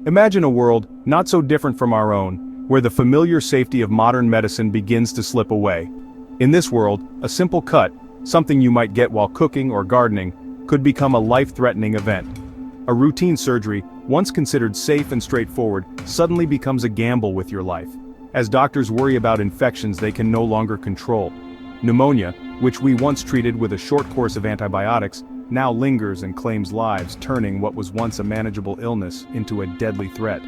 Imagine a world not so different from our own, where the familiar safety of modern medicine begins to slip away. In this world, a simple cut, something you might get while cooking or gardening, could become a life-threatening event. A routine surgery, once considered safe and straightforward, suddenly becomes a gamble with your life, as doctors worry about infections they can no longer control. Pneumonia, which we once treated with a short course of antibiotics, now lingers and claims lives, turning what was once a manageable illness into a deadly threat.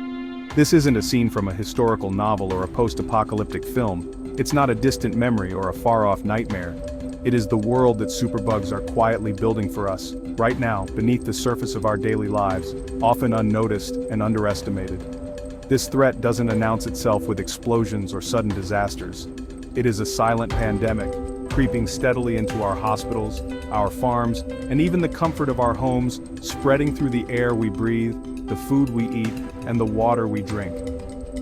This isn't a scene from a historical novel or a post-apocalyptic film. It's not a distant memory or a far-off nightmare. It is the world that superbugs are quietly building for us, right now, beneath the surface of our daily lives, often unnoticed and underestimated. This threat doesn't announce itself with explosions or sudden disasters. It is a silent pandemic, creeping steadily into our hospitals, our farms, and even the comfort of our homes, spreading through the air we breathe, the food we eat, and the water we drink.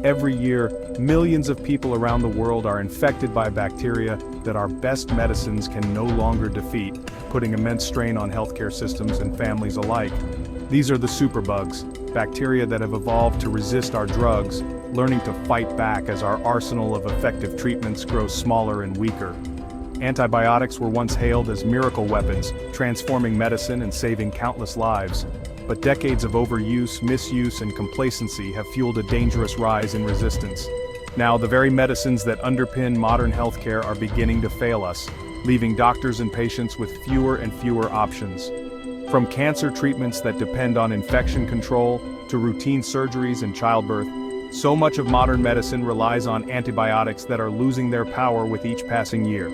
Every year, millions of people around the world are infected by bacteria that our best medicines can no longer defeat, putting immense strain on healthcare systems and families alike. These are the superbugs, bacteria that have evolved to resist our drugs, learning to fight back as our arsenal of effective treatments grows smaller and weaker. Antibiotics were once hailed as miracle weapons, transforming medicine and saving countless lives. But decades of overuse, misuse, and complacency have fueled a dangerous rise in resistance. Now, the very medicines that underpin modern healthcare are beginning to fail us, leaving doctors and patients with fewer and fewer options. From cancer treatments that depend on infection control, to routine surgeries and childbirth, so much of modern medicine relies on antibiotics that are losing their power with each passing year.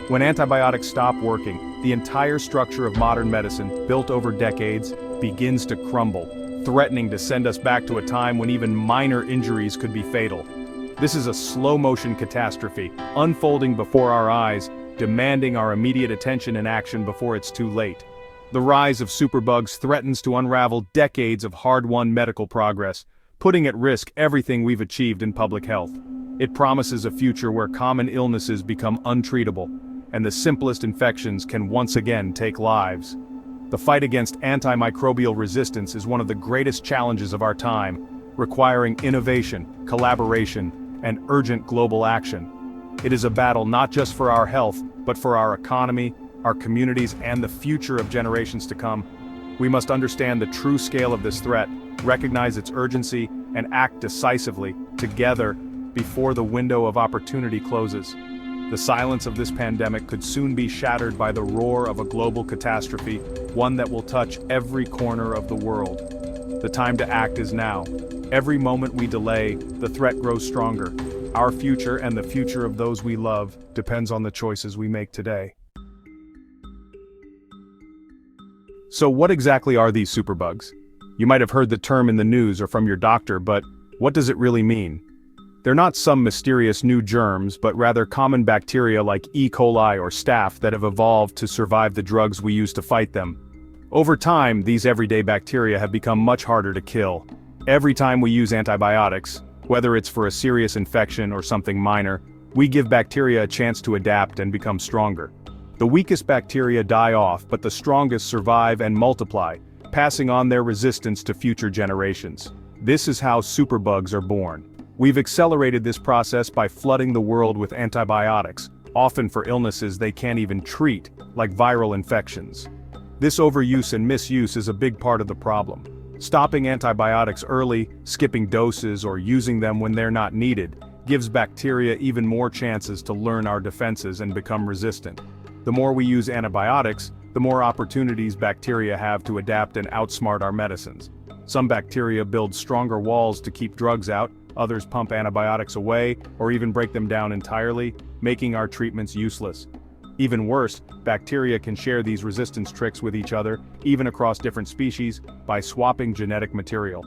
When antibiotics stop working, the entire structure of modern medicine, built over decades, begins to crumble, threatening to send us back to a time when even minor injuries could be fatal. This is a slow-motion catastrophe, unfolding before our eyes, demanding our immediate attention and action before it's too late. The rise of superbugs threatens to unravel decades of hard-won medical progress, putting at risk everything we've achieved in public health. It promises a future where common illnesses become untreatable, and the simplest infections can once again take lives. The fight against antimicrobial resistance is one of the greatest challenges of our time, requiring innovation, collaboration, and urgent global action. It is a battle not just for our health, but for our economy, our communities, and the future of generations to come. We must understand the true scale of this threat, recognize its urgency, and act decisively, together, before the window of opportunity closes. The silence of this pandemic could soon be shattered by the roar of a global catastrophe, one that will touch every corner of the world. The time to act is now. Every moment we delay, the threat grows stronger. Our future and the future of those we love depends on the choices we make today. So what exactly are these superbugs? You might have heard the term in the news or from your doctor, but what does it really mean? They're not some mysterious new germs, but rather common bacteria like E. coli or staph that have evolved to survive the drugs we use to fight them. Over time, these everyday bacteria have become much harder to kill. Every time we use antibiotics, whether it's for a serious infection or something minor, we give bacteria a chance to adapt and become stronger. The weakest bacteria die off, but the strongest survive and multiply, passing on their resistance to future generations. This is how superbugs are born. We've accelerated this process by flooding the world with antibiotics, often for illnesses they can't even treat, like viral infections. This overuse and misuse is a big part of the problem. Stopping antibiotics early, skipping doses, or using them when they're not needed, gives bacteria even more chances to learn our defenses and become resistant. The more we use antibiotics, the more opportunities bacteria have to adapt and outsmart our medicines. Some bacteria build stronger walls to keep drugs out, others pump antibiotics away, or even break them down entirely, making our treatments useless. Even worse, bacteria can share these resistance tricks with each other, even across different species, by swapping genetic material.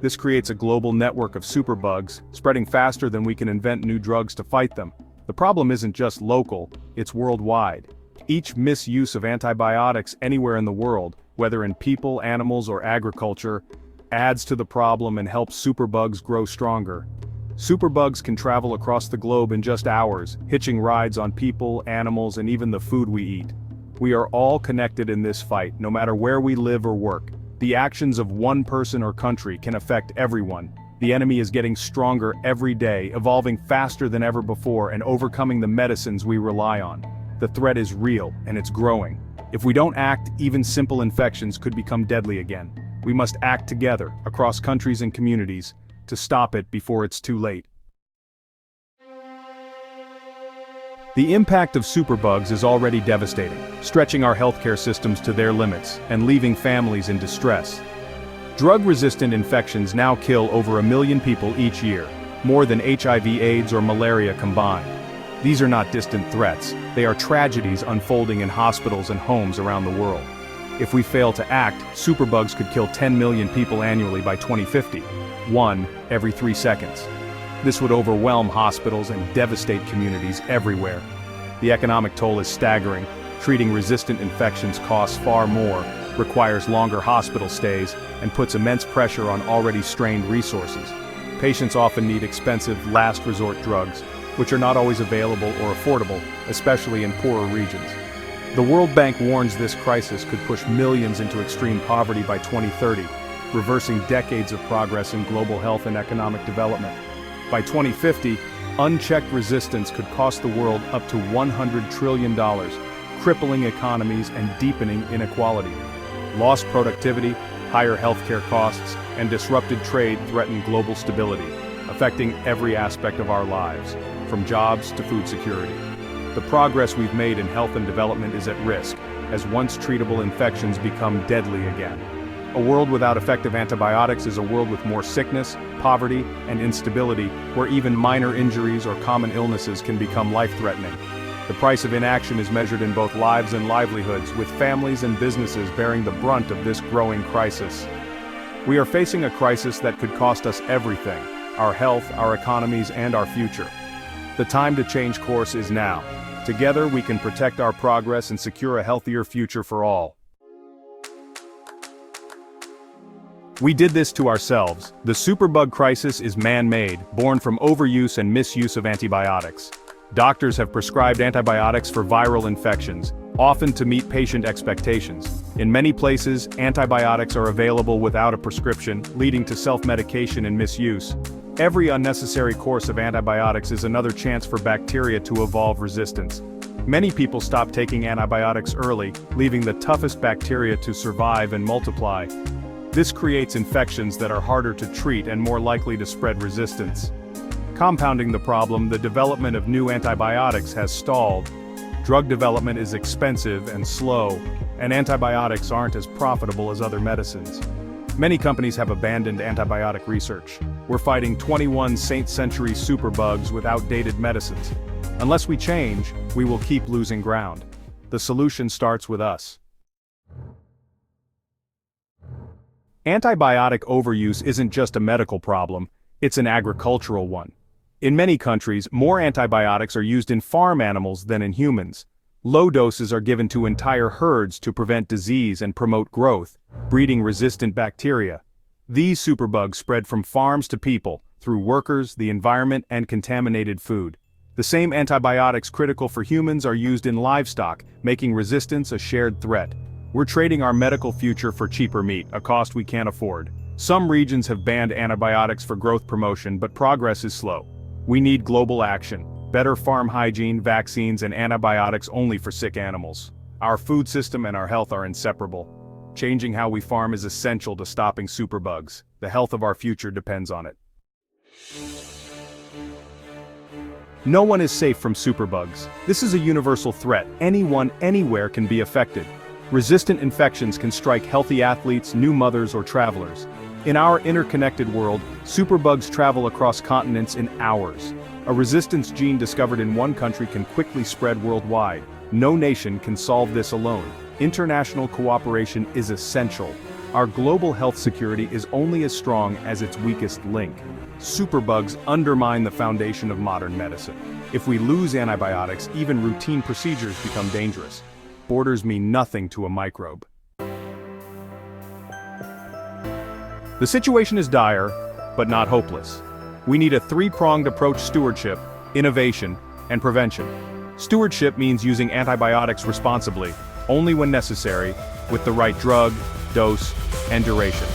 This creates a global network of superbugs, spreading faster than we can invent new drugs to fight them. The problem isn't just local, it's worldwide. Each misuse of antibiotics anywhere in the world, whether in people, animals, or agriculture, adds to the problem and helps superbugs grow stronger. Superbugs can travel across the globe in just hours, hitching rides on people, animals, and even the food we eat. We are all connected in this fight, no matter where we live or work. The actions of one person or country can affect everyone. The enemy is getting stronger every day, evolving faster than ever before and overcoming the medicines we rely on. The threat is real, and it's growing. If we don't act, even simple infections could become deadly again. We must act together, across countries and communities, to stop it before it's too late. The impact of superbugs is already devastating, stretching our healthcare systems to their limits and leaving families in distress. Drug-resistant infections now kill over 1 million people each year, more than HIV/AIDS or malaria combined. These are not distant threats, they are tragedies unfolding in hospitals and homes around the world. If we fail to act, superbugs could kill 10 million people annually by 2050, one every 3 seconds. This would overwhelm hospitals and devastate communities everywhere. The economic toll is staggering. Treating resistant infections costs far more, requires longer hospital stays, and puts immense pressure on already strained resources. Patients often need expensive, last-resort drugs, which are not always available or affordable, especially in poorer regions. The World Bank warns this crisis could push millions into extreme poverty by 2030, reversing decades of progress in global health and economic development. By 2050, unchecked resistance could cost the world up to $100 trillion, crippling economies and deepening inequality. Lost productivity, higher healthcare costs, and disrupted trade threaten global stability, affecting every aspect of our lives, from jobs to food security. The progress we've made in health and development is at risk, as once treatable infections become deadly again. A world without effective antibiotics is a world with more sickness, poverty, and instability, where even minor injuries or common illnesses can become life-threatening. The price of inaction is measured in both lives and livelihoods, with families and businesses bearing the brunt of this growing crisis. We are facing a crisis that could cost us everything: our health, our economies, and our future. The time to change course is now. Together we can protect our progress and secure a healthier future for all. We did this to ourselves. The superbug crisis is man-made, born from overuse and misuse of antibiotics. Doctors have prescribed antibiotics for viral infections, often to meet patient expectations. In many places, antibiotics are available without a prescription, leading to self-medication and misuse. Every unnecessary course of antibiotics is another chance for bacteria to evolve resistance. Many people stop taking antibiotics early, leaving the toughest bacteria to survive and multiply. This creates infections that are harder to treat and more likely to spread resistance. Compounding the problem, the development of new antibiotics has stalled. Drug development is expensive and slow, and antibiotics aren't as profitable as other medicines. Many companies have abandoned antibiotic research. We're fighting 21st century superbugs with outdated medicines. Unless we change, we will keep losing ground. The solution starts with us. Antibiotic overuse isn't just a medical problem, it's an agricultural one. In many countries, more antibiotics are used in farm animals than in humans. Low doses are given to entire herds to prevent disease and promote growth, breeding resistant bacteria. These superbugs spread from farms to people, through workers, the environment, and contaminated food. The same antibiotics critical for humans are used in livestock, making resistance a shared threat. We're trading our medical future for cheaper meat, a cost we can't afford. Some regions have banned antibiotics for growth promotion, but progress is slow. We need global action, better farm hygiene, vaccines, and antibiotics only for sick animals. Our food system and our health are inseparable. Changing how we farm is essential to stopping superbugs. The health of our future depends on it. No one is safe from superbugs. This is a universal threat. Anyone, anywhere can be affected. Resistant infections can strike healthy athletes, new mothers, or travelers. In our interconnected world, superbugs travel across continents in hours. A resistance gene discovered in one country can quickly spread worldwide. No nation can solve this alone. International cooperation is essential. Our global health security is only as strong as its weakest link. Superbugs undermine the foundation of modern medicine. If we lose antibiotics, even routine procedures become dangerous. Borders mean nothing to a microbe. The situation is dire, but not hopeless. We need a three-pronged approach: stewardship, innovation, and prevention. Stewardship means using antibiotics responsibly, only when necessary, with the right drug, dose, and duration.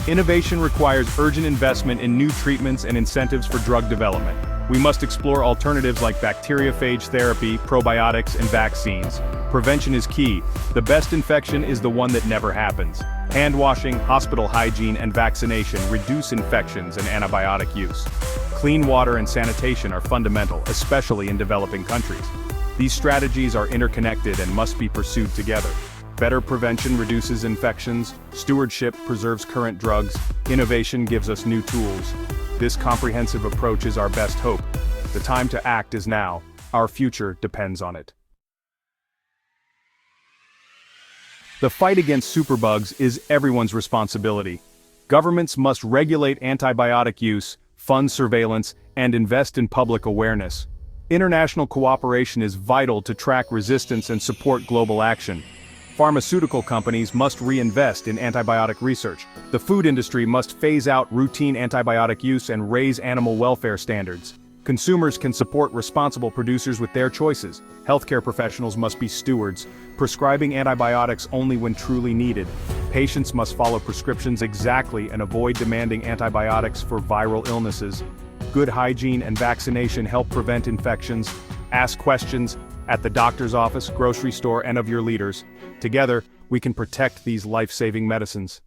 Innovation requires urgent investment in new treatments and incentives for drug development. We must explore alternatives like bacteriophage therapy, probiotics, and vaccines. Prevention is key. The best infection is the one that never happens. Hand washing, hospital hygiene, and vaccination reduce infections and antibiotic use. Clean water and sanitation are fundamental, especially in developing countries. These strategies are interconnected and must be pursued together. Better prevention reduces infections, stewardship preserves current drugs, innovation gives us new tools. This comprehensive approach is our best hope. The time to act is now. Our future depends on it. The fight against superbugs is everyone's responsibility. Governments must regulate antibiotic use, fund surveillance, and invest in public awareness. International cooperation is vital to track resistance and support global action. Pharmaceutical companies must reinvest in antibiotic research. The food industry must phase out routine antibiotic use and raise animal welfare standards. Consumers can support responsible producers with their choices. Healthcare professionals must be stewards, prescribing antibiotics only when truly needed. Patients must follow prescriptions exactly and avoid demanding antibiotics for viral illnesses. Good hygiene and vaccination help prevent infections. Ask questions at the doctor's office, grocery store, and of your leaders. Together, we can protect these life-saving medicines.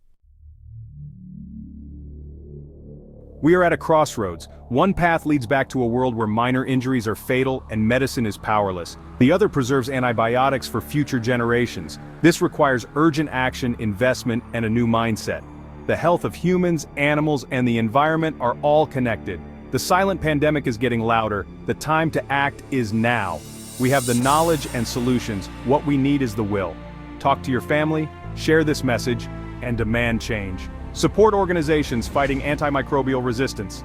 We are at a crossroads. One path leads back to a world where minor injuries are fatal and medicine is powerless. The other preserves antibiotics for future generations. This requires urgent action, investment, and a new mindset. The health of humans, animals, and the environment are all connected. The silent pandemic is getting louder. The time to act is now. We have the knowledge and solutions. What we need is the will. Talk to your family, share this message, and demand change. Support organizations fighting antimicrobial resistance.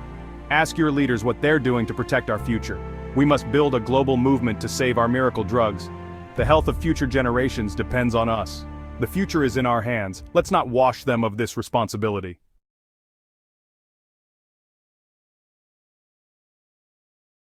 Ask your leaders what they're doing to protect our future. We must build a global movement to save our miracle drugs. The health of future generations depends on us. The future is in our hands. Let's not wash them of this responsibility.